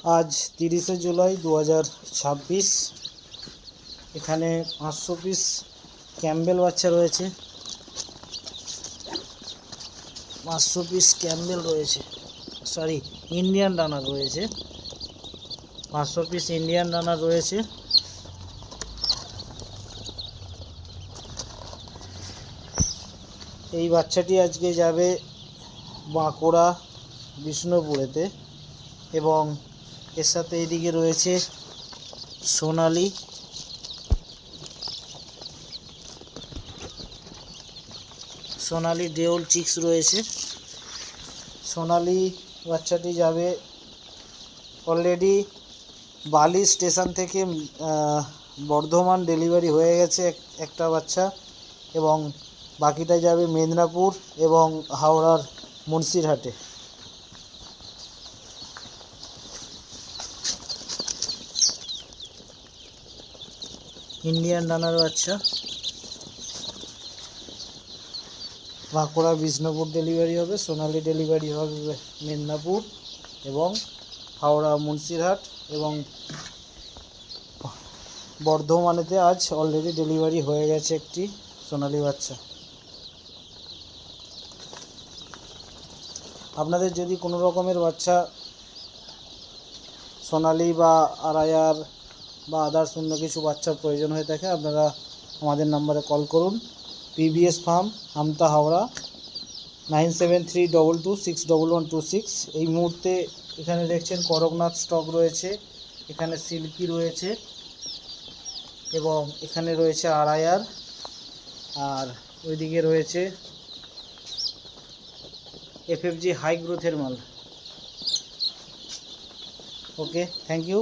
আজ 30শে জুলাই 2026। এখানে 500 piece Campbell বাচ্চা রয়েছে, 500 পিস ক্যাম্বেল রয়েছে, সরি ইন্ডিয়ান রানার রয়েছে, 500 পিস ইন্ডিয়ান রানার রয়েছে। এই বাচ্চাটি আজকে যাবে বাঁকুড়া বিষ্ণুপুরেতে, এবং এর সাথে এইদিকে রয়েছে সোনালি, সোনালি দেওল চিক্স রয়েছে। সোনালি বাচ্চাটি যাবে অলরেডি বালি স্টেশন থেকে বর্ধমান ডেলিভারি হয়ে গেছে একটা বাচ্চা, এবং বাকিটা যাবে মেদিনীপুর এবং হাওড়ার মুন্সিরহাটে। ইন্ডিয়ান রানার বাচ্চা বাঁকুড়া বিষ্ণুপুর ডেলিভারি হবে, সোনালি ডেলিভারি হবে মেদিনীপুর এবং হাওড়া মুন্সিরহাট, এবং বর্ধমানেতে আজ অলরেডি ডেলিভারি হয়ে গেছে একটি সোনালি বাচ্চা। আপনাদের যদি কোনো রকমের বাচ্চা সোনালি বা আড়াইয়ার বা আদার্স অন্য কিছু বাচ্চার প্রয়োজন হয়ে থাকে, আপনারা আমাদের নাম্বারে কল করুন। পিভিএস ফার্ম, আমতা, হাওড়া, 9732261126। এই মুহূর্তে এখানে দেখছেন করকনাথ স্টক রয়েছে, এখানে সিল্কি রয়েছে, এবং এখানে রয়েছে আড়াইয়ার, আর ওইদিকে রয়েছে এফএফজি হাই গ্রোথের মাল। ওকে, থ্যাংক ইউ।